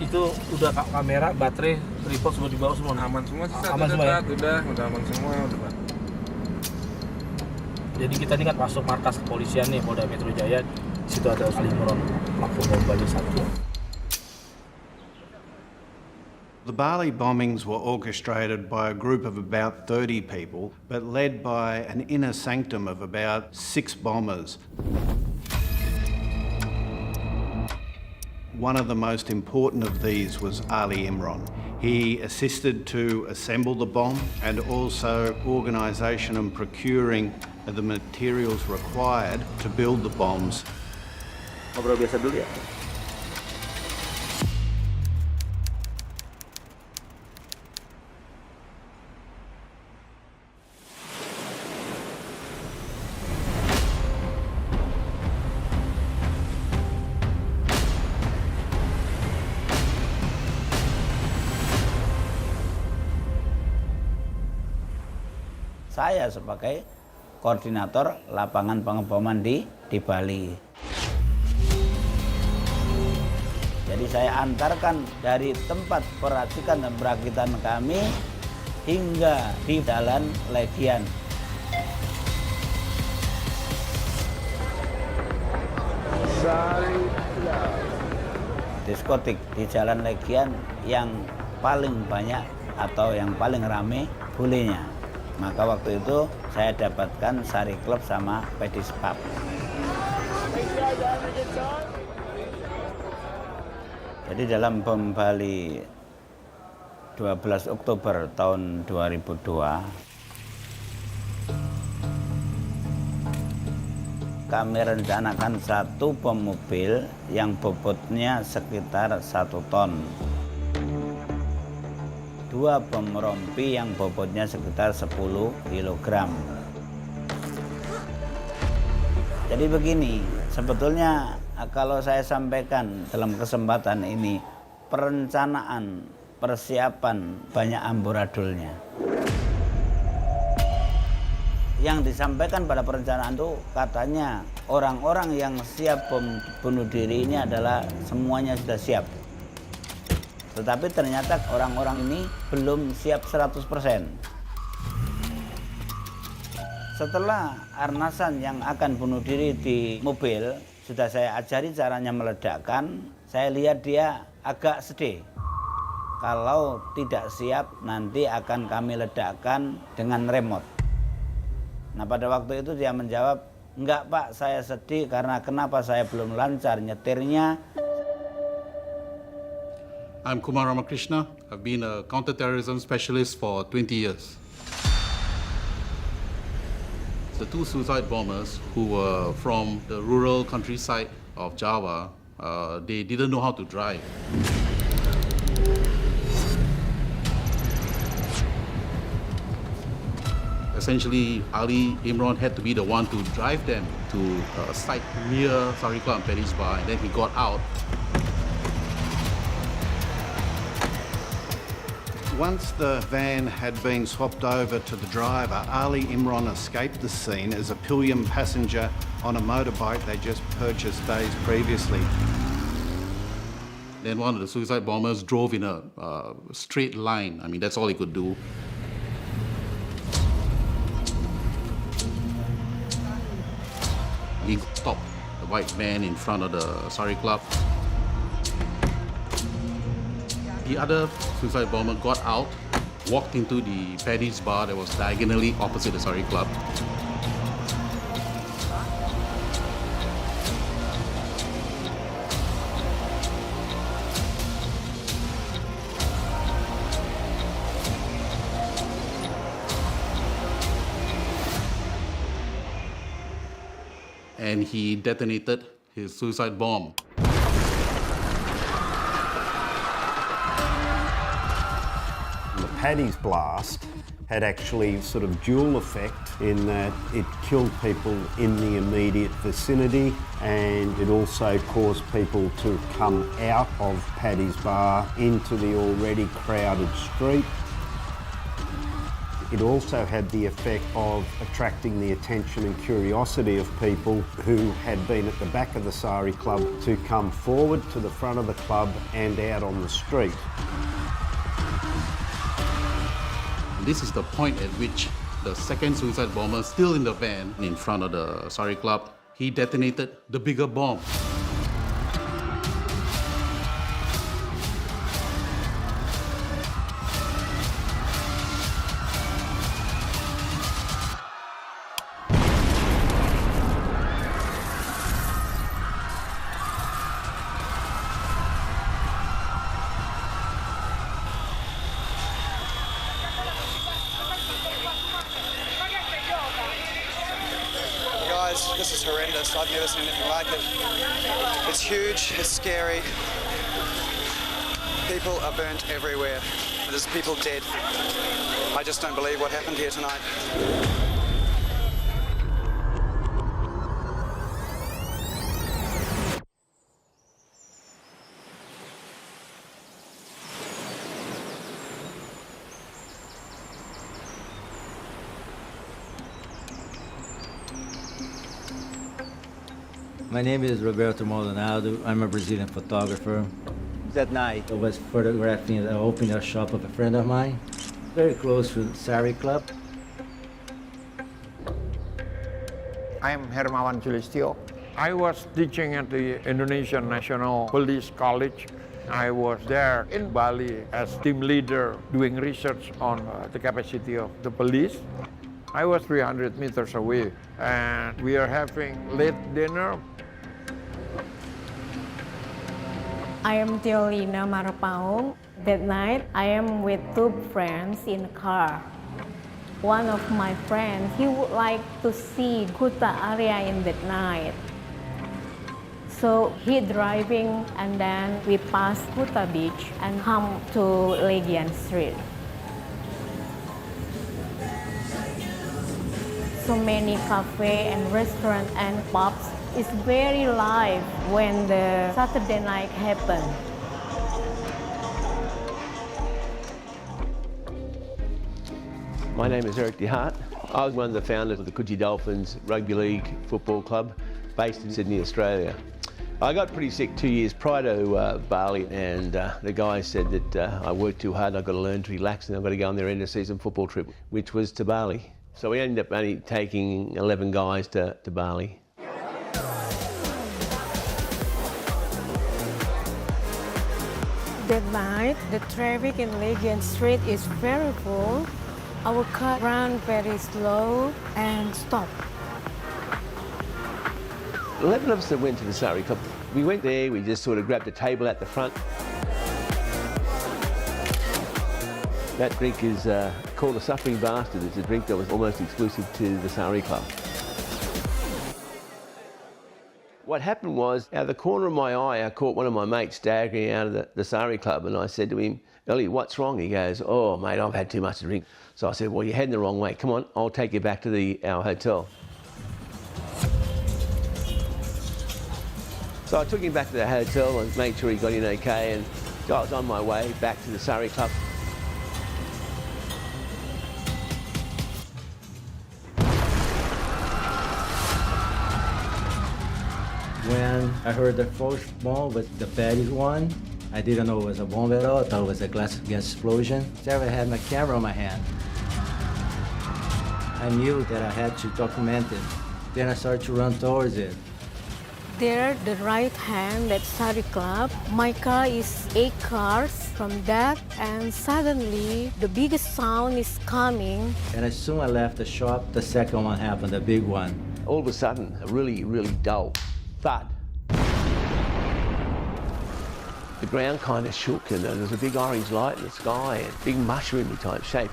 Itu udah kamera, baterai, tripod semua dibawa semua? Aman semua sih, aman semua ya? udah aman semua udah. Jadi kita ini kan masuk markas kepolisian nih, Polda Metro Jaya. Di situ ada Ali Imran, pelaku bom Bali 1. The Bali bombings were orchestrated by a group of about 30 people, but led by an inner sanctum of about 6 bombers. One of the most important of these was Ali Imran. He assisted to assemble the bomb and also organisation and procuring the materials required to build the bombs. Ngobrol biasa dulu ya. Saya sebagai koordinator lapangan pengeboman di Bali. Jadi saya antarkan dari tempat peracikan dan perakitan kami hingga di Jalan Legian. Diskotik di Jalan Legian yang paling banyak atau yang paling rame bulenya. Maka waktu itu saya dapatkan Sari Club sama Pedis Pub. Jadi dalam bom Bali 12 Oktober tahun 2002, kami rencanakan satu bom mobil yang bobotnya sekitar 1 ton. 2 bom rompi yang bobotnya sekitar 10 kg. Jadi begini, sebetulnya kalau saya sampaikan dalam kesempatan ini, perencanaan, persiapan banyak amburadulnya. Yang disampaikan pada perencanaan itu katanya orang-orang yang siap bom bunuh diri ini adalah semuanya sudah siap. Tetapi ternyata orang-orang ini belum siap 100%. Setelah arnasan yang akan bunuh diri di mobil, sudah saya ajari caranya meledakkan, saya lihat dia agak sedih. Kalau tidak siap, nanti akan kami ledakkan dengan remote. Nah pada waktu itu dia menjawab, enggak Pak, saya sedih karena kenapa saya belum lancar nyetirnya. I'm Kumar Ramakrishna. I've been a counter-terrorism specialist for 20 years. The 2 suicide bombers who were from the rural countryside of Java, they didn't know how to drive. Essentially, Ali Imran had to be the one to drive them to a site near Sarika and Paris Bar, and then he got out. Once the van had been swapped over to the driver, Ali Imran escaped the scene as a pillion passenger on a motorbike they just purchased days previously. Then one of the suicide bombers drove in a straight line. I mean, that's all he could do. He stopped the white van in front of the Sari Club. The other suicide bomber got out, walked into the Paddy's bar that was diagonally opposite the Sari Club. And he detonated his suicide bomb. Paddy's blast had actually sort of dual effect in that it killed people in the immediate vicinity and it also caused people to come out of Paddy's bar into the already crowded street. It also had the effect of attracting the attention and curiosity of people who had been at the back of the Sari Club to come forward to the front of the club and out on the street. This is the point at which the second suicide bomber, still in the van in front of the Sari Club, he detonated the bigger bomb. Guys, this is horrendous. I've never seen anything like it. It's huge, it's scary. People are burnt everywhere. There's people dead. I just don't believe what happened here tonight. My name is Roberto Maldonado. I'm a Brazilian photographer. That night I was photographing the opening a shop of a friend of mine, very close to the Sari Club. I'm Hermawan Julistio. I was teaching at the Indonesian National Police College. I was there in Bali as team leader doing research on the capacity of the police. I was 300 meters away and we are having late dinner. I am Teolina Marapaung. That night, I am with two friends in a car. One of my friends, he would like to see Kuta area in that night. So he driving and then we passed Kuta Beach and come to Legian Street. So many cafe and restaurant and pubs. It's very live when the Saturday night happened. My name is Eric DeHart. I was one of the founders of the Kuta Dolphins Rugby League Football Club based in Sydney, Australia. I got pretty sick 2 years prior to Bali, and the guys said that I worked too hard, I've got to learn to relax and I've got to go on their end of season football trip, which was to Bali. So we ended up only taking 11 guys to Bali. That night, the traffic in Legian Street is very full. Our car ran very slow and stopped. 11 of us that went to the Sari Club. We went there, we just sort of grabbed a table at the front. That drink is called a Suffering Bastard. It's a drink that was almost exclusive to the Sari Club. What happened was, out of the corner of my eye, I caught one of my mates staggering out of the Sari Club, and I said to him, "Ellie, what's wrong?" He goes, "Oh, mate, I've had too much to drink." So I said, "Well, you're heading the wrong way. Come on, I'll take you back to our hotel." So I took him back to the hotel and made sure he got in okay, and I was on my way back to the Sari Club. When I heard the first bomb was the baddest one, I didn't know it was a bomb at all. I thought it was a gas explosion. So I had my camera in my hand. I knew that I had to document it. Then I started to run towards it. There, the right hand, that Sari Club, my car is 8 cars from that, and suddenly the biggest sound is coming. And as soon as I left the shop, the second one happened, the big one. All of a sudden, a really, really dull thud. The ground kind of shook, and there was a big orange light in the sky, and big mushroomy type shape.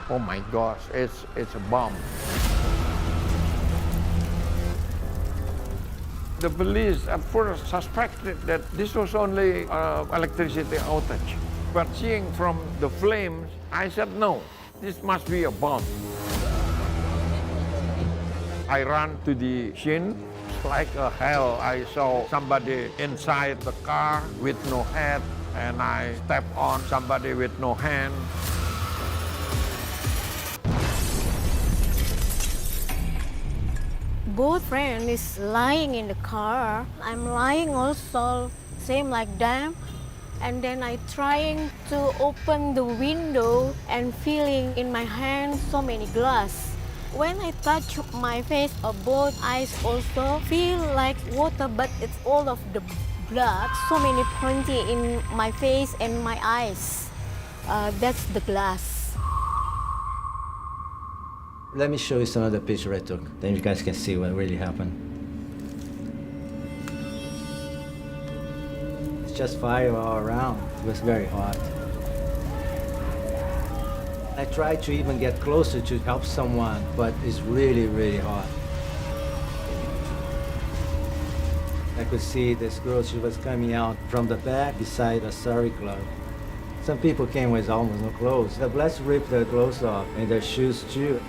Oh my gosh, it's a bomb. The police at first suspected that this was only electricity outage. But seeing from the flames, I said, no, this must be a bomb. I ran to the scene. It's like a hell. I saw somebody inside the car with no head, and I stepped on somebody with no hand. both friend is lying in the car. I'm lying also, same like them. And then I trying to open the window and feeling in my hand so many glass. When I touch my face, both eyes also feel like water, but it's all of the blood. So many pointy in my face and my eyes. That's the glass. Let me show you some of the picture I took. Then you guys can see what really happened. It's just fire all around. It was very hot. I tried to even get closer to help someone, but it's really, really hot. I could see this girl, she was coming out from the back beside a sari club. Some people came with almost no clothes. The blast ripped their clothes off and their shoes too.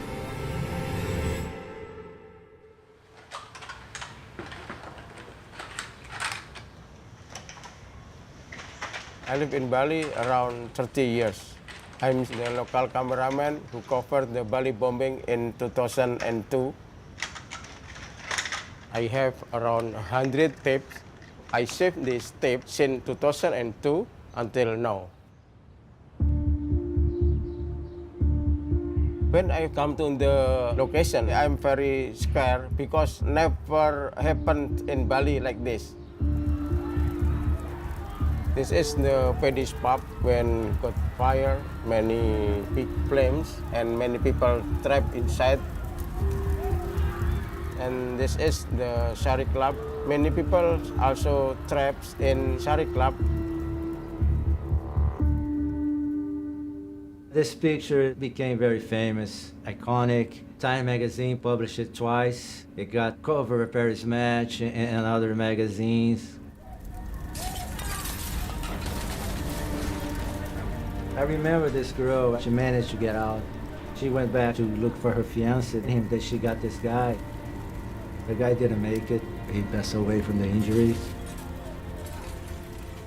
I live in Bali around 30 years. I'm the local cameraman who covered the Bali bombing in 2002. I have around 100 tapes. I saved these tapes since 2002 until now. When I come to the location, I'm very scared because never happened in Bali like this. This is the Pedish pub when got fire, many big flames and many people trapped inside. And this is the Sari Club. Many people also trapped in Sari Club. This picture became very famous, iconic. Time magazine published it twice. It got cover of Paris Match and other magazines. I remember this girl, she managed to get out. She went back to look for her fiancé, and then she got this guy. The guy didn't make it. He passed away from the injuries.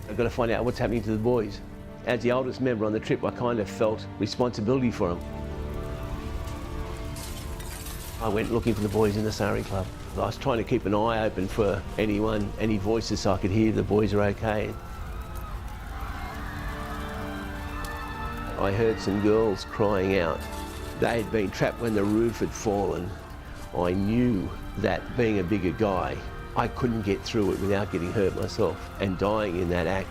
I've got to find out what's happening to the boys. As the oldest member on the trip, I kind of felt responsibility for them. I went looking for the boys in the Sari Club. I was trying to keep an eye open for anyone, any voices, so I could hear the boys are okay. I heard some girls crying out. They had been trapped when the roof had fallen. I knew that being a bigger guy, I couldn't get through it without getting hurt myself and dying in that act.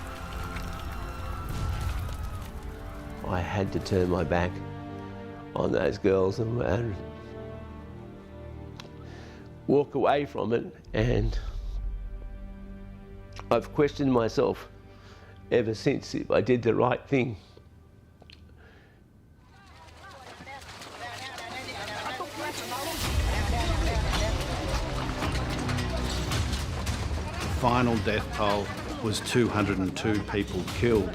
I had to turn my back on those girls and walk away from it, and I've questioned myself ever since if I did the right thing. The final death toll was 202 people killed.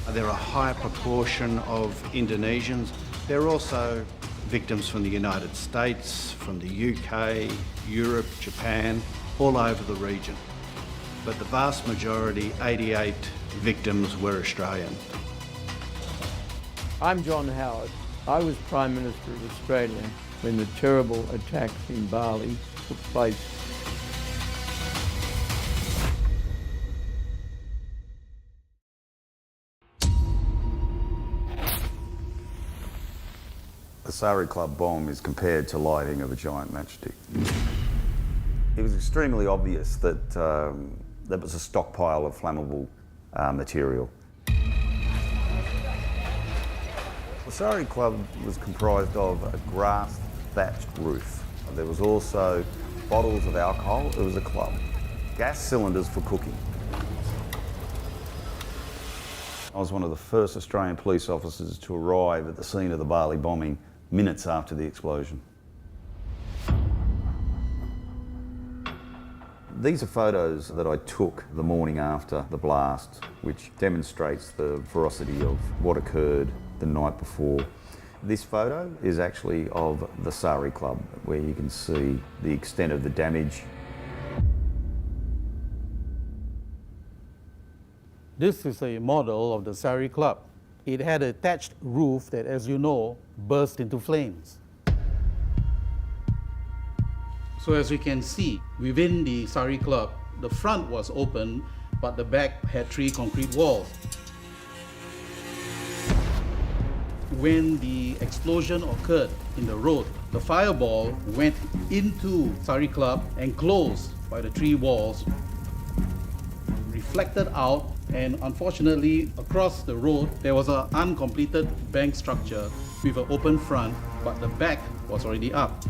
There are a high proportion of Indonesians. There are also victims from the United States, from the UK, Europe, Japan, all over the region. But the vast majority, 88 victims, were Australian. I'm John Howard. I was Prime Minister of Australia when the terrible attacks in Bali took place. The Sari Club bomb is compared to lighting of a giant matchstick. It was extremely obvious that there was a stockpile of flammable material. The Sari Club was comprised of a grass thatched roof. There was also bottles of alcohol. It was a club. Gas cylinders for cooking. I was one of the first Australian police officers to arrive at the scene of the Bali bombing minutes after the explosion. These are photos that I took the morning after the blast, which demonstrates the ferocity of what occurred the night before. This photo is actually of the Sari Club, where you can see the extent of the damage. This is a model of the Sari Club. It had a thatched roof that, as you know, burst into flames. So as you can see, within the Sari Club, the front was open, but the back had 3 concrete walls. When the explosion occurred in the road, the fireball went into Sari Club and closed by the 3 walls, reflected out, and unfortunately across the road there was an uncompleted bank structure with an open front, but the back was already up.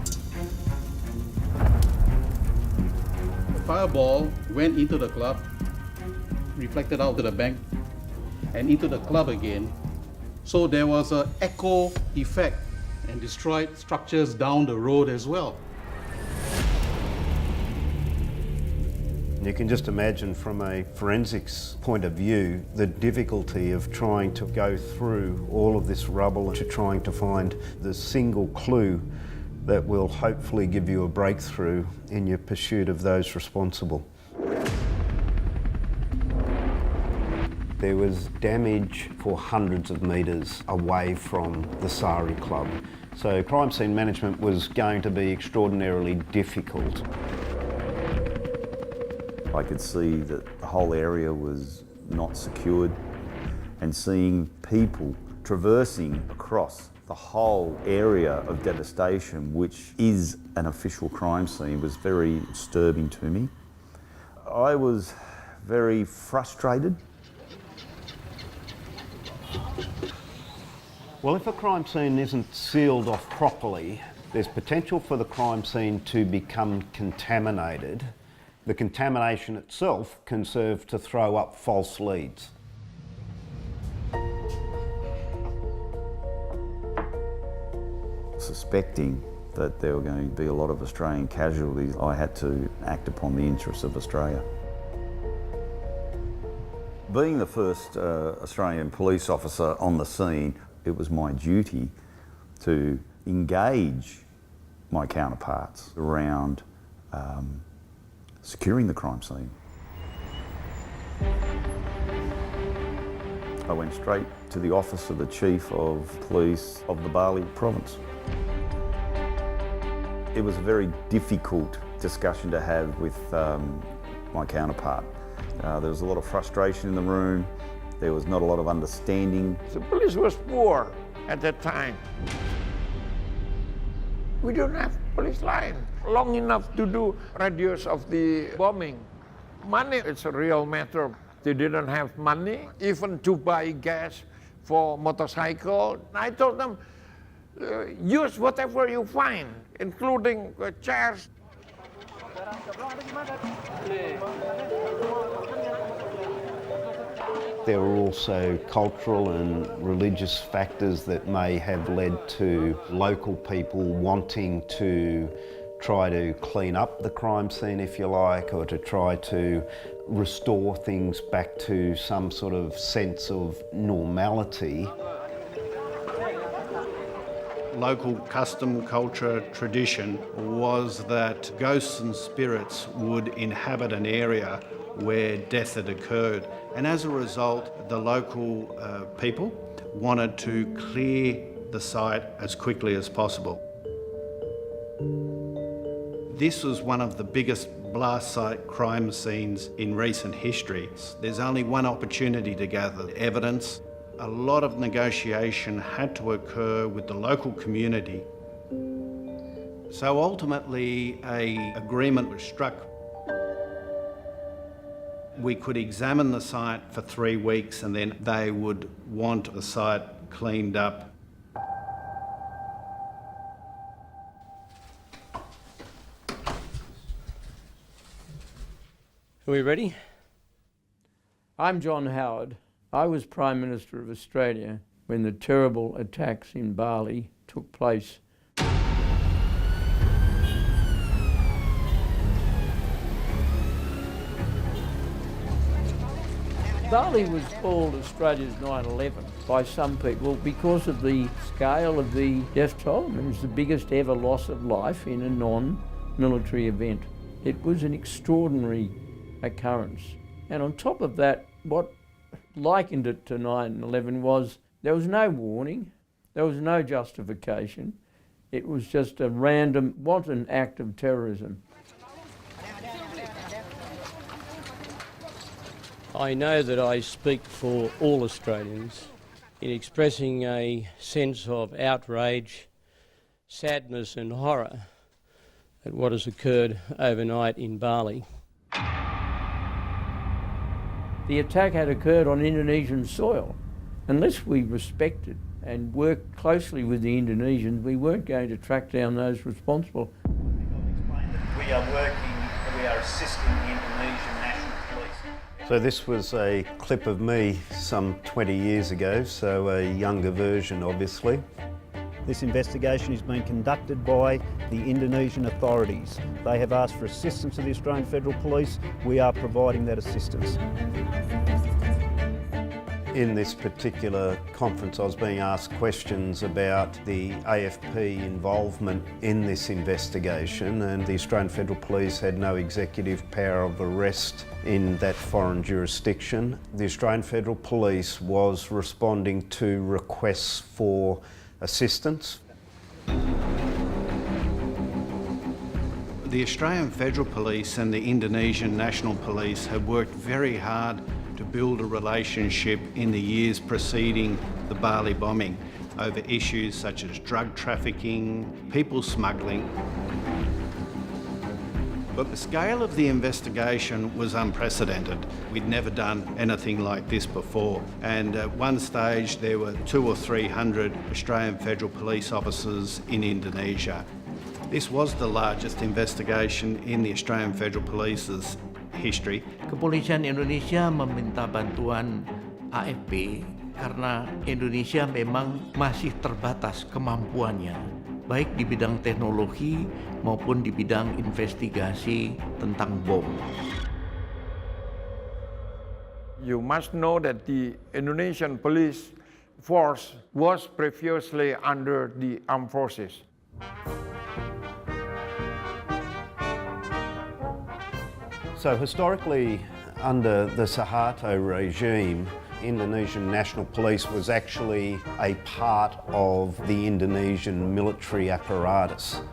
The fireball went into the club, reflected out to the bank and into the club again. So there was an echo effect and destroyed structures down the road as well. You can just imagine from a forensics point of view the difficulty of trying to go through all of this rubble and to trying to find the single clue that will hopefully give you a breakthrough in your pursuit of those responsible. There was damage for hundreds of metres away from the Sari Club, so crime scene management was going to be extraordinarily difficult. I could see that the whole area was not secured, and seeing people traversing across the whole area of devastation, which is an official crime scene, was very disturbing to me. I was very frustrated. Well, if a crime scene isn't sealed off properly, there's potential for the crime scene to become contaminated. The contamination itself can serve to throw up false leads. Suspecting that there were going to be a lot of Australian casualties, I had to act upon the interests of Australia. Being the first Australian police officer on the scene, it was my duty to engage my counterparts around securing the crime scene. I went straight to the office of the Chief of Police of the Bali province. It was a very difficult discussion to have with my counterpart. There was a lot of frustration in the room. There was not a lot of understanding. The police was poor at that time. We don't have police line long enough to do radius of the bombing. Money, it's a real matter. They didn't have money, even to buy gas for motorcycle. I told them, use whatever you find, including chairs. There were also cultural and religious factors that may have led to local people wanting to try to clean up the crime scene, if you like, or to try to restore things back to some sort of sense of normality. Local custom, culture, tradition was that ghosts and spirits would inhabit an area where death had occurred. And as a result, the local people wanted to clear the site as quickly as possible. This was one of the biggest blast site crime scenes in recent history. There's only one opportunity to gather evidence. A lot of negotiation had to occur with the local community. So ultimately, an agreement was struck. We could examine the site for 3 weeks and then they would want the site cleaned up. Are we ready? I'm John Howard. I was Prime Minister of Australia when the terrible attacks in Bali took place. Bali was called Australia's 9/11 by some people because of the scale of the death toll. It was the biggest ever loss of life in a non-military event. It was an extraordinary occurrence. And on top of that, what likened it to 9/11 was there was no warning, there was no justification. It was just a random, wanton act of terrorism. I know that I speak for all Australians in expressing a sense of outrage, sadness and horror at what has occurred overnight in Bali. The attack had occurred on Indonesian soil. Unless we respected and worked closely with the Indonesians, we weren't going to track down those responsible. We are assisting the Indonesian National Police. So this was a clip of me some 20 years ago, so a younger version obviously. This investigation is being conducted by the Indonesian authorities. They have asked for assistance of the Australian Federal Police. We are providing that assistance. In this particular conference, I was being asked questions about the AFP involvement in this investigation, and the Australian Federal Police had no executive power of arrest in that foreign jurisdiction. The Australian Federal Police was responding to requests for assistance. The Australian Federal Police and the Indonesian National Police have worked very hard to build a relationship in the years preceding the Bali bombing over issues such as drug trafficking, people smuggling. But the scale of the investigation was unprecedented. We'd never done anything like this before. And at one stage there were 200 or 300 Australian Federal Police officers in Indonesia. This was the largest investigation in the Australian Federal Police's history. Kepolisian Indonesia meminta bantuan AFP karena Indonesia memang masih terbatas kemampuannya, baik di bidang teknologi maupun di bidang investigasi tentang bom. You must know that the Indonesian police force was previously under the armed forces. So historically, under the Suharto regime, Indonesian National Police was actually a part of the Indonesian military apparatus.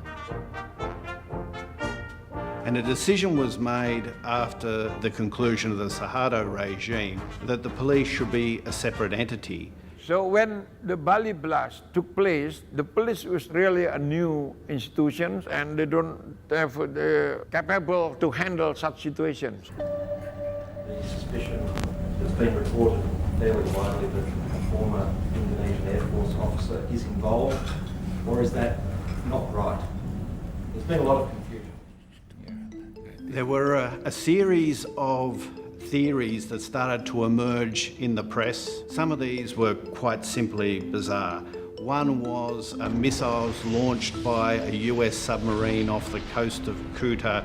And a decision was made after the conclusion of the Suharto regime that the police should be a separate entity. So when the Bali blast took place, the police was really a new institution and they don't have capable to handle such situations. The suspicion has been reported fairly widely that a former Indonesian Air Force officer is involved, or is that not right? There's been a lot of confusion. There were a series of theories that started to emerge in the press. Some of these were quite simply bizarre. One was missiles launched by a US submarine off the coast of Kuta,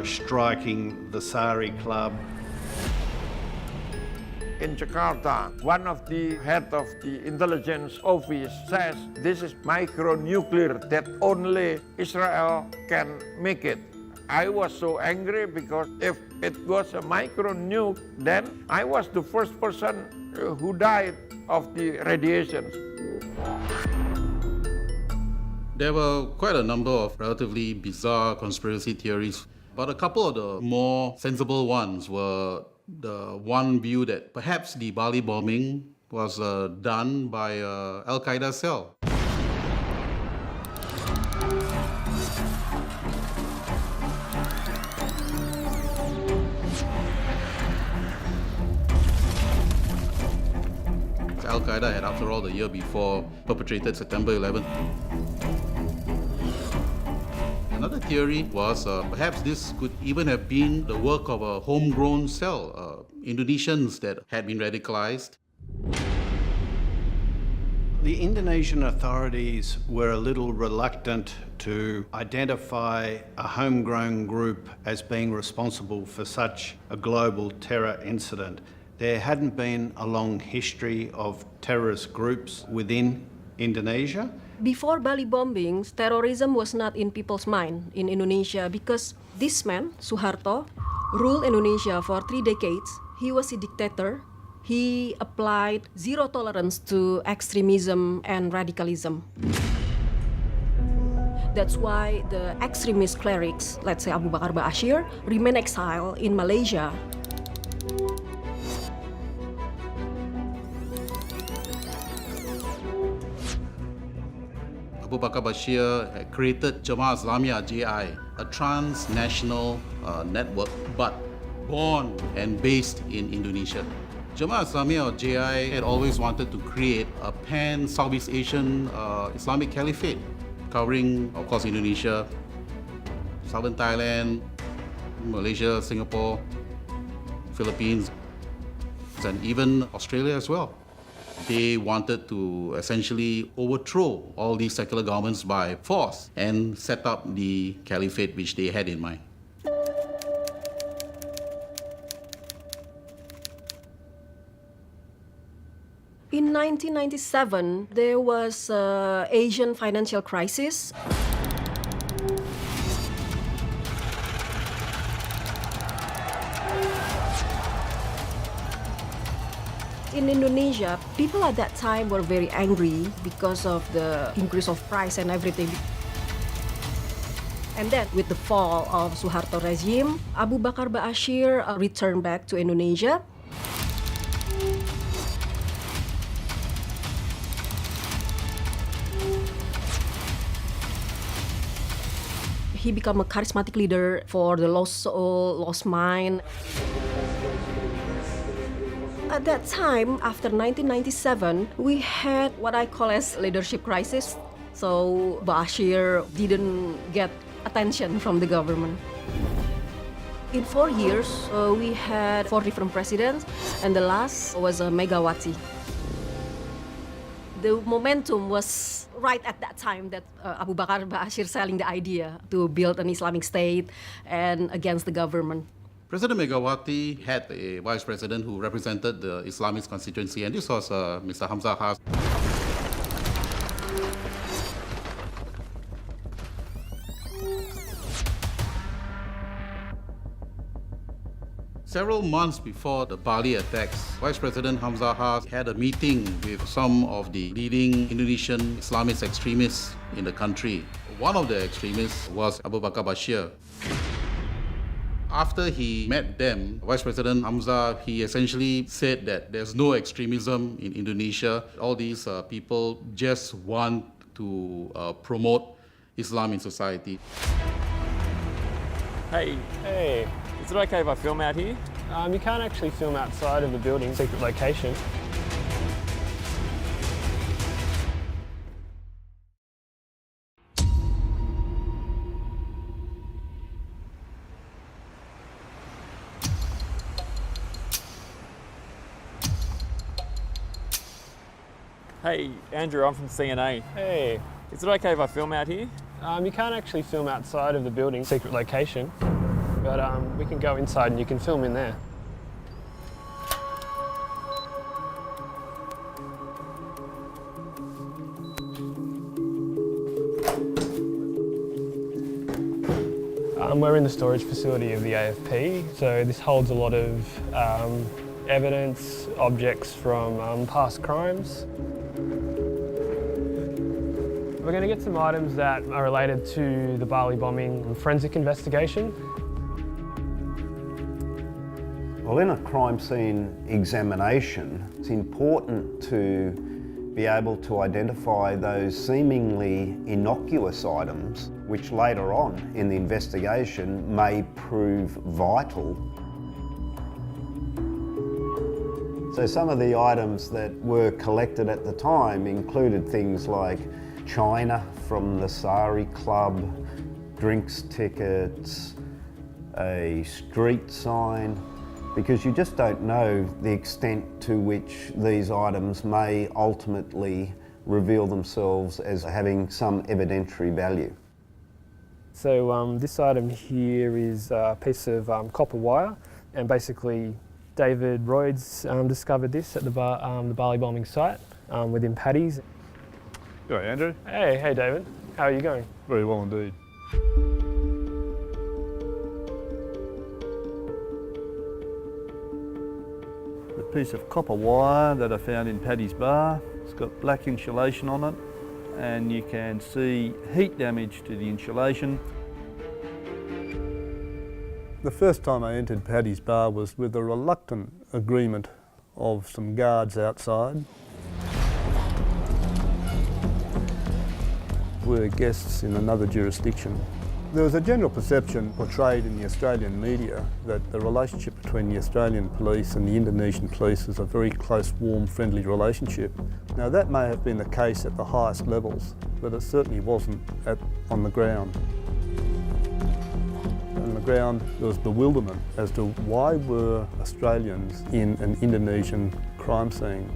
striking the Sari Club. In Jakarta, one of the head of the intelligence office says this is micronuclear that only Israel can make it. I was so angry because if it was a micro nuke, then I was the first person who died of the radiations. There were quite a number of relatively bizarre conspiracy theories, but a couple of the more sensible ones were the one view that perhaps the Bali bombing was done by an Al-Qaeda cell. Al-Qaeda had, after all, the year before perpetrated September 11th. Another theory was perhaps this could even have been the work of a homegrown cell, Indonesians that had been radicalized. The Indonesian authorities were a little reluctant to identify a homegrown group as being responsible for such a global terror incident. There hadn't been a long history of terrorist groups within Indonesia. Before Bali bombings, terrorism was not in people's mind in Indonesia because this man, Suharto, ruled Indonesia for 3 decades. He was a dictator. He applied zero tolerance to extremism and radicalism. That's why the extremist clerics, let's say Abu Bakar Ba'asyir, remain exiled in Malaysia. Abu Bakar Bashir had created Jamaah Islamiyah JI, a transnational network, but born and based in Indonesia. Jamaah Islamiyah JI had always wanted to create a pan-Southeast Asian Islamic caliphate, covering, of course, Indonesia, southern Thailand, Malaysia, Singapore, Philippines, and even Australia as well. They wanted to essentially overthrow all these secular governments by force and set up the caliphate which they had in mind. In 1997, there was an Asian financial crisis. In Indonesia, people at that time were very angry because of the increase of price and everything. And then with the fall of Suharto regime, Abu Bakar Ba'asyir returned back to Indonesia. He became a charismatic leader for the lost soul, lost mind. At that time, after 1997, we had what I call as leadership crisis. So Ba'asyir didn't get attention from the government. In 4 years, we had 4 different presidents, and the last was Megawati. The momentum was right at that time that Abu Bakar Ba'asyir selling the idea to build an Islamic state and against the government. President Megawati had a vice president who represented the Islamist constituency, and this was Mr. Hamzah Has. Several months before the Bali attacks, Vice President Hamzah Has had a meeting with some of the leading Indonesian Islamist extremists in the country. One of the extremists was Abu Bakar Bashir. After he met them, Vice President Hamzah, he essentially said that there's no extremism in Indonesia. All these people just want to promote Islam in society. Hey, is it okay if I film out here? You can't actually film outside of the building, secret location. Hey, Andrew, I'm from CNA. Hey. Is it okay if I film out here? You can't actually film outside of the building, secret location, but we can go inside and you can film in there. We're in the storage facility of the AFP, so this holds a lot of evidence, objects from past crimes. We're going to get some items that are related to the Bali bombing forensic investigation. Well, in a crime scene examination, it's important to be able to identify those seemingly innocuous items which later on in the investigation may prove vital. So some of the items that were collected at the time included things like china from the Sari Club, drinks tickets, a street sign, because you just don't know the extent to which these items may ultimately reveal themselves as having some evidentiary value. So this item here is a piece of copper wire, and basically David Royds discovered this at the Bali bombing site within Paddy's. All right, Andrew. Hey David. How are you going? Very well indeed. The piece of copper wire that I found in Paddy's bar, it's got black insulation on it. and you can see heat damage to the insulation. The first time I entered Paddy's Bar was with a reluctant agreement of some guards outside. We were guests in another jurisdiction. There was a general perception portrayed in the Australian media that the relationship between the Australian police and the Indonesian police was a very close, warm, friendly relationship. Now that may have been the case at the highest levels, but it certainly wasn't on the ground. On the ground there was bewilderment as to why were Australians in an Indonesian crime scene.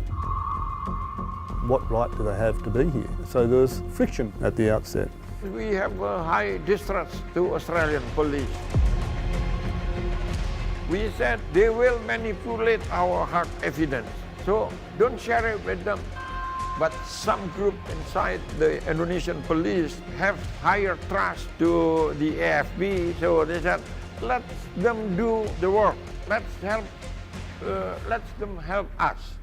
What right do they have to be here? So there was friction at the outset. We have a high distrust to Australian police. We said they will manipulate our hard evidence, so don't share it with them. But some group inside the Indonesian police have higher trust to the AFB, so they said, let them do the work. Let them help us.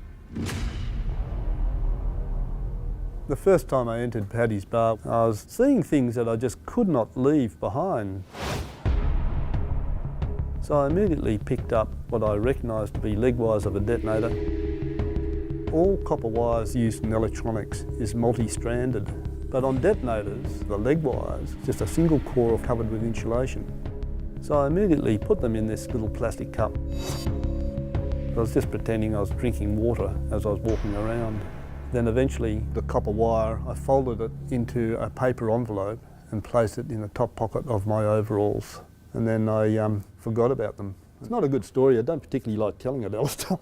The first time I entered Paddy's Bar, I was seeing things that I just could not leave behind. So I immediately picked up what I recognised to be leg wires of a detonator. All copper wires used in electronics is multi-stranded, but on detonators, the leg wires, just a single core covered with insulation. So I immediately put them in this little plastic cup. I was just pretending I was drinking water as I was walking around. Then eventually the copper wire, I folded it into a paper envelope and placed it in the top pocket of my overalls. And then I forgot about them. It's not a good story, I don't particularly like telling it, Alistair.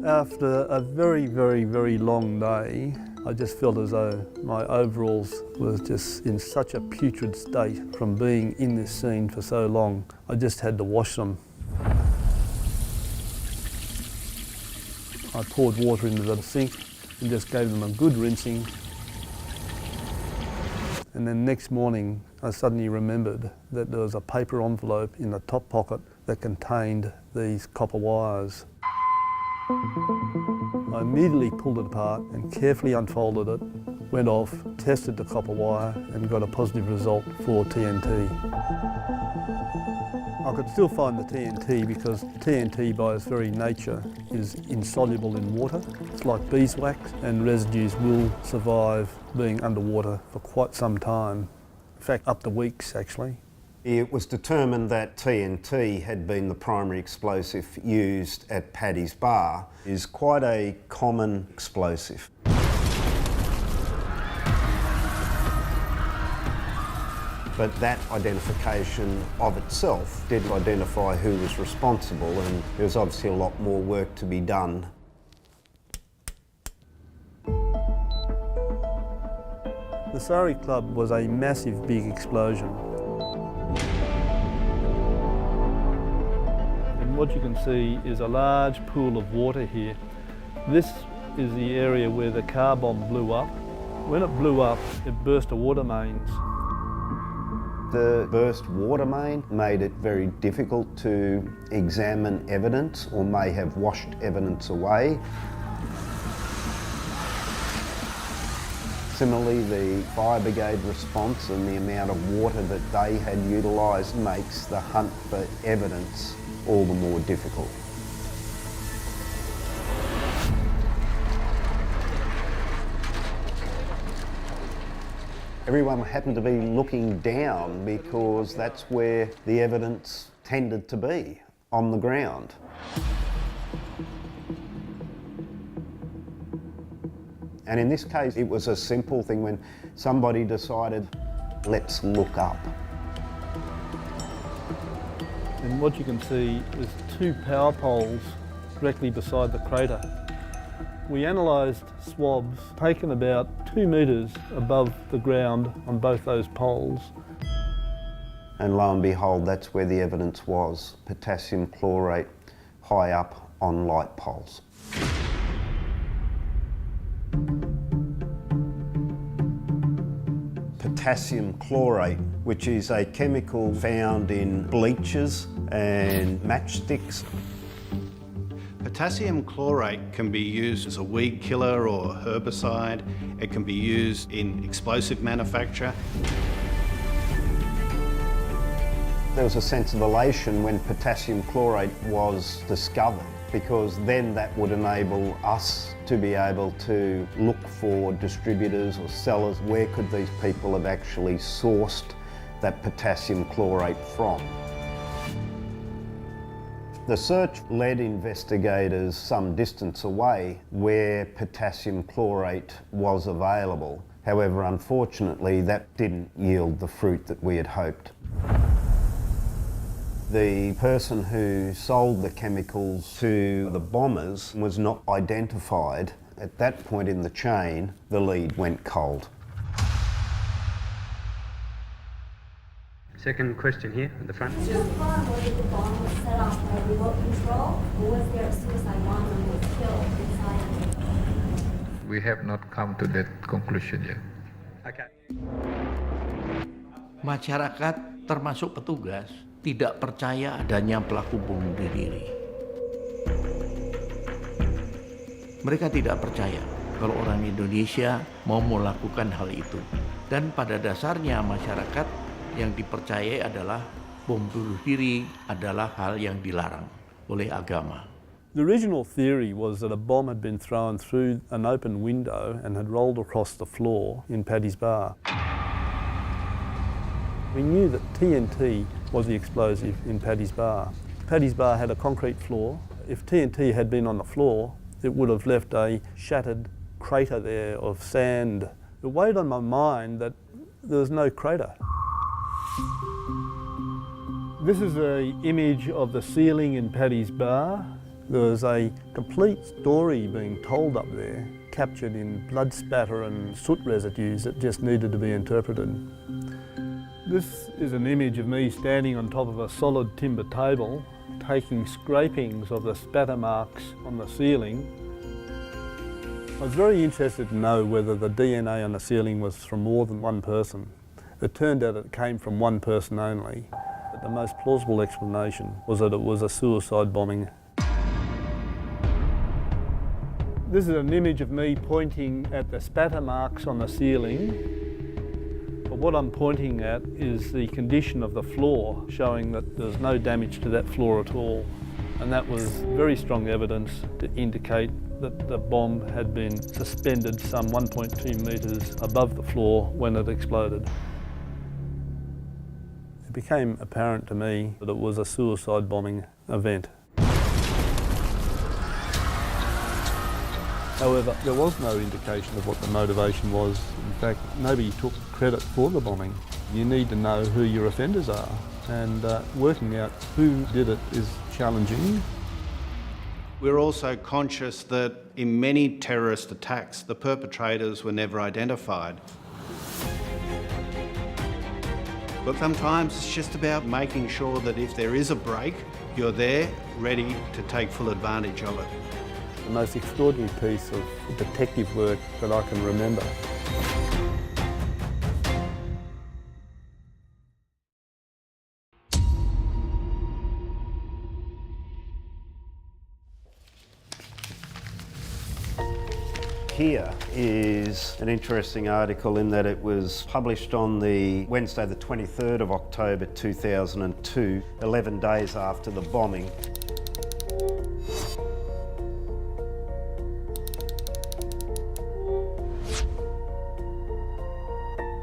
After a very, very, very long day, I just felt as though my overalls was just in such a putrid state from being in this scene for so long. I just had to wash them. I poured water into the sink and just gave them a good rinsing. And then next morning, I suddenly remembered that there was a paper envelope in the top pocket that contained these copper wires. I immediately pulled it apart and carefully unfolded it, went off, tested the copper wire and got a positive result for TNT. I could still find the TNT because TNT by its very nature is insoluble in water. It's like beeswax and residues will survive being underwater for quite some time. In fact, up to weeks actually. It was determined that TNT had been the primary explosive used at Paddy's Bar. It is quite a common explosive. But that identification of itself did identify who was responsible, and there was obviously a lot more work to be done. The Surrey Club was a massive big explosion. And what you can see is a large pool of water here. This is the area where the car bomb blew up. When it blew up, it burst the water mains. The burst water main made it very difficult to examine evidence or may have washed evidence away. Similarly, the fire brigade response and the amount of water that they had utilised makes the hunt for evidence all the more difficult. Everyone happened to be looking down because that's where the evidence tended to be, on the ground. And in this case, it was a simple thing when somebody decided, let's look up. And what you can see is two power poles directly beside the crater. We analysed swabs taken about 2 metres above the ground on both those poles. And lo and behold, that's where the evidence was, potassium chlorate high up on light poles. Potassium chlorate, which is a chemical found in bleachers and matchsticks. Potassium chlorate can be used as a weed killer or herbicide. It can be used in explosive manufacture. There was a sense of elation when potassium chlorate was discovered, because then that would enable us to be able to look for distributors or sellers. Where could these people have actually sourced that potassium chlorate from? The search led investigators some distance away where potassium chlorate was available. However, unfortunately, that didn't yield the fruit that we had hoped. The person who sold the chemicals to the bombers was not identified. At that point in the chain, the lead went cold. Second question here at the front. Just confirm whether the bomb was set off by remote control, or was there a suicide bomber who was killed inside? We have not come to that conclusion yet. Okay. Masyarakat termasuk petugas tidak percaya adanya pelaku bunuh diri. Mereka tidak percaya kalau orang Indonesia mau melakukan hal itu. Dan pada dasarnya masyarakat yang dipercayai adalah bom bunuh diri adalah hal yang dilarang oleh agama. The original theory was that a bomb had been thrown through an open window and had rolled across the floor in Paddy's Bar. We knew that TNT was the explosive in Paddy's Bar. Paddy's Bar had a concrete floor. If TNT had been on the floor, it would have left a shattered crater there of sand. It weighed on my mind that there was no crater. This is an image of the ceiling in Paddy's Bar. There was a complete story being told up there, captured in blood spatter and soot residues that just needed to be interpreted. This is an image of me standing on top of a solid timber table, taking scrapings of the spatter marks on the ceiling. I was very interested to know whether the DNA on the ceiling was from more than one person. It turned out it came from one person only. But the most plausible explanation was that it was a suicide bombing. This is an image of me pointing at the spatter marks on the ceiling. But what I'm pointing at is the condition of the floor, showing that there's no damage to that floor at all. And that was very strong evidence to indicate that the bomb had been suspended some 1.2 metres above the floor when it exploded. It became apparent to me that it was a suicide bombing event. However, there was no indication of what the motivation was. In fact, nobody took credit for the bombing. You need to know who your offenders are, and working out who did it is challenging. We're also conscious that in many terrorist attacks, the perpetrators were never identified. But sometimes it's just about making sure that if there is a break, you're there, ready to take full advantage of it. The most extraordinary piece of detective work that I can remember. Here is an interesting article in that it was published on the Wednesday the 23rd of October 2002, 11 days after the bombing.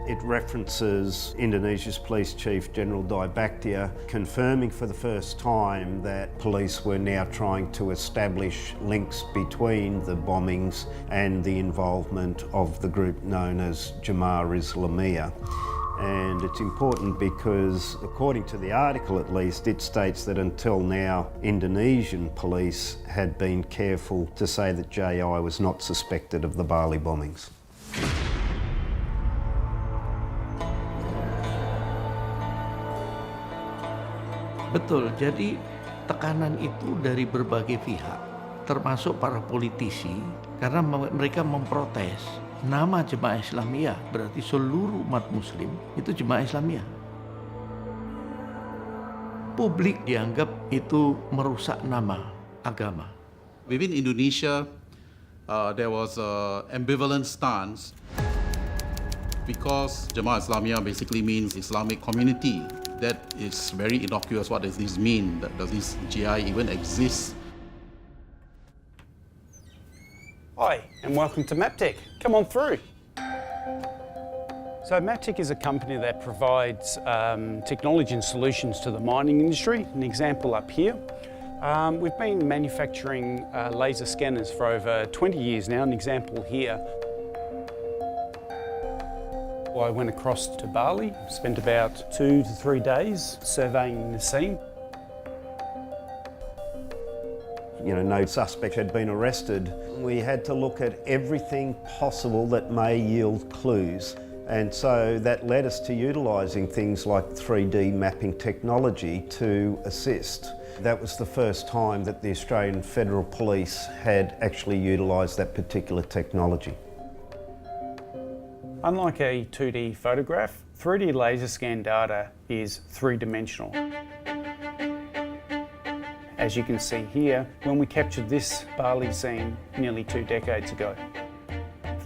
It references Indonesia's Police Chief General Dibaktia confirming for the first time that police were now trying to establish links between the bombings and the involvement of the group known as Jemaah Islamiyah. And it's important because, according to the article at least, it states that until now Indonesian police had been careful to say that JI was not suspected of the Bali bombings. Betul, jadi tekanan itu dari berbagai pihak, termasuk para politisi, karena mereka memprotes. Nama Jemaah Islamiyah berarti seluruh umat muslim itu Jemaah Islamiyah. Publik dianggap itu merusak nama agama. Within Indonesia, there was an ambivalent stance because Jemaah Islamiyah basically means Islamic community. That is very innocuous. What does this mean? Does this GI even exist? Hi, and welcome to Maptech. Come on through. So Maptech is a company that provides technology and solutions to the mining industry. An example up here. We've been manufacturing laser scanners for over 20 years now. An example here. I went across to Bali, spent about 2 to 3 days surveying the scene. You know, no suspect had been arrested. We had to look at everything possible that may yield clues. And so that led us to utilising things like 3D mapping technology to assist. That was the first time that the Australian Federal Police had actually utilised that particular technology. Unlike a 2D photograph, 3D laser scan data is three-dimensional. As you can see here, when we captured this Bali scene nearly 2 decades ago.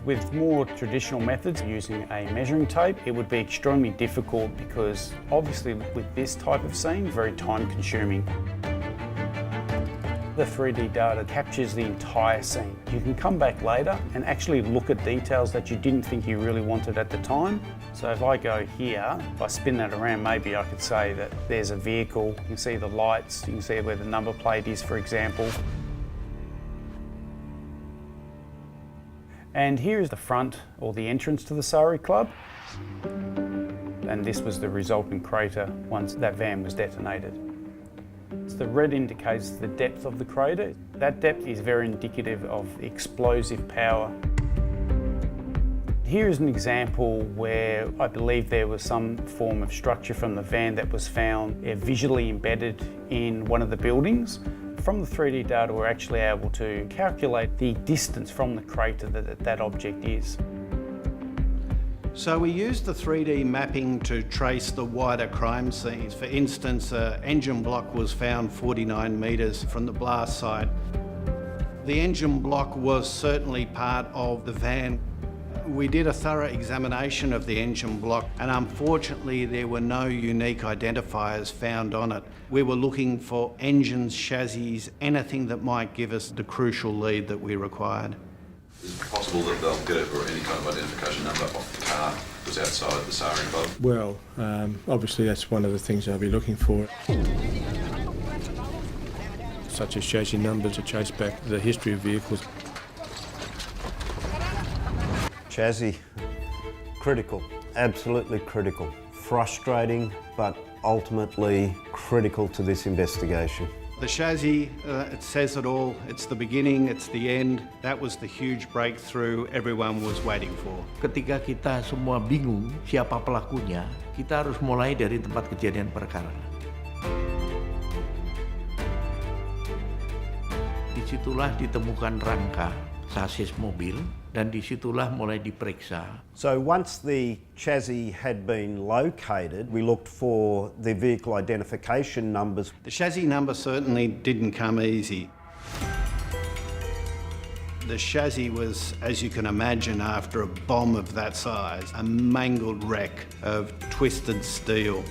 With more traditional methods using a measuring tape, it would be extremely difficult because obviously with this type of scene, very time-consuming. The 3D data captures the entire scene. You can come back later and actually look at details that you didn't think you really wanted at the time. So if I go here, if I spin that around, maybe I could say that there's a vehicle. You can see the lights, you can see where the number plate is, for example. And here is the front or the entrance to the Sari Club. And this was the resultant crater once that van was detonated. The red indicates the depth of the crater. That depth is very indicative of explosive power. Here is an example where I believe there was some form of structure from the van that was found visually embedded in one of the buildings. From the 3D data, we're actually able to calculate the distance from the crater that that object is. So we used the 3D mapping to trace the wider crime scenes. For instance, an engine block was found 49 metres from the blast site. The engine block was certainly part of the van. We did a thorough examination of the engine block and unfortunately there were no unique identifiers found on it. We were looking for engines, chassis, anything that might give us the crucial lead that we required. Is it possible that they'll get it or any kind of identification number off the car that was outside the Sari Club? Well, obviously that's one of the things I'll be looking for. Such as chassis numbers to chase back the history of vehicles. Chassis, critical, absolutely critical. Frustrating, but ultimately critical to this investigation. The chassis, it says it all. It's the beginning, it's the end. That was the huge breakthrough everyone was waiting for. Ketika kita semua bingung siapa pelakunya, kita harus mulai dari tempat kejadian perkara. Disitulah ditemukan rangka sasis mobil dan disitulah mulai diperiksa. So once the chassis had been located, we looked for the vehicle identification numbers. The chassis number certainly didn't come easy. The chassis was, as you can imagine, after a bomb of that size, a mangled wreck of twisted steel.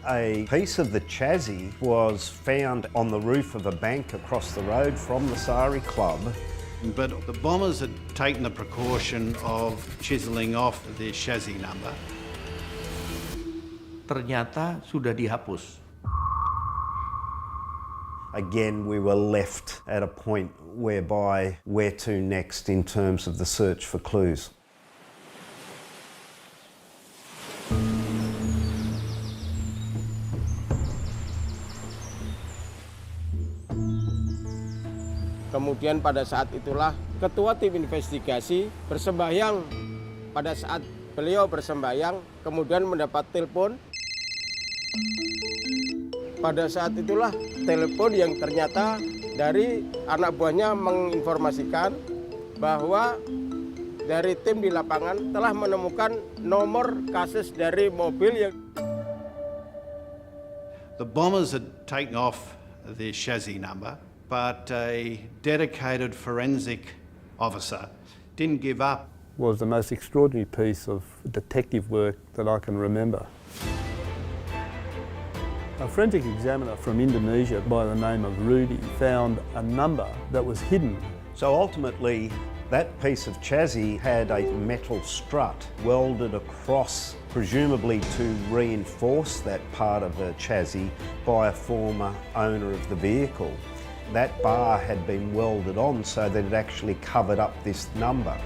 A piece of the chassis was found on the roof of a bank across the road from the Sari Club. But the bombers had taken the precaution of chiselling off the chassis number. Ternyata sudah dihapus. Again, we were left at a point whereby where to next in terms of the search for clues. Kemudian pada saat itulah ketua tim investigasi bersembahyang. Pada saat beliau bersembahyang, kemudian mendapat telepon. Pada saat itulah telepon yang ternyata dari anak buahnya menginformasikan bahwa dari tim di lapangan telah menemukan nomor kasus dari mobil yang... The bombers had taken off the chassis number, but a dedicated forensic officer didn't give up. Was the most extraordinary piece of detective work that I can remember. A forensic examiner from Indonesia by the name of Rudy found a number that was hidden. So ultimately, that piece of chassis had a metal strut welded across, presumably to reinforce that part of the chassis by a former owner of the vehicle. That bar had been welded on so that it actually covered up this number.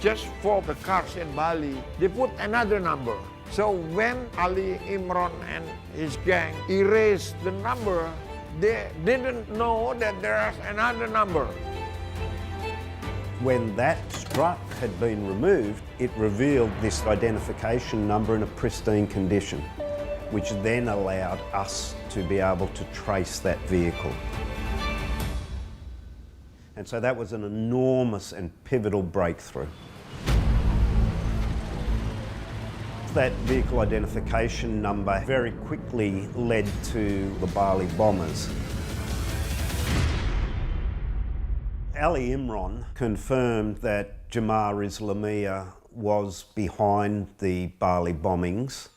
Just for the cars in Bali, they put another number. So when Ali Imran and his gang erased the number, they didn't know that there's another number. When that strut had been removed, it revealed this identification number in a pristine condition, which then allowed us to be able to trace that vehicle. And so that was an enormous and pivotal breakthrough. That vehicle identification number very quickly led to the Bali bombers. Ali Imran confirmed that Jemaah Islamiyah was behind the Bali bombings.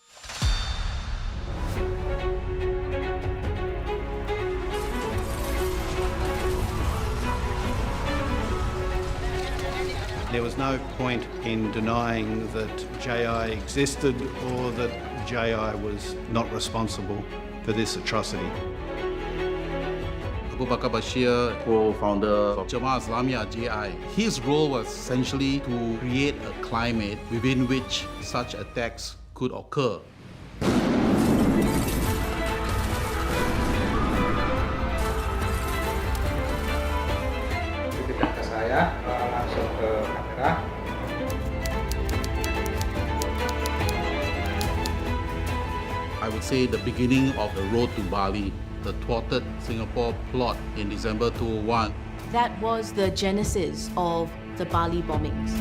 There was no point in denying that JI existed or that JI was not responsible for this atrocity. Abu Bakr Bashir, co-founder of Jemaah Islamiyah (JI), his role was essentially to create a climate within which such attacks could occur. Tidak ke saya, langsung ke kamera. I would say the beginning of the road to Bali, the thwarted Singapore plot in December 2001. That was the genesis of the Bali bombings.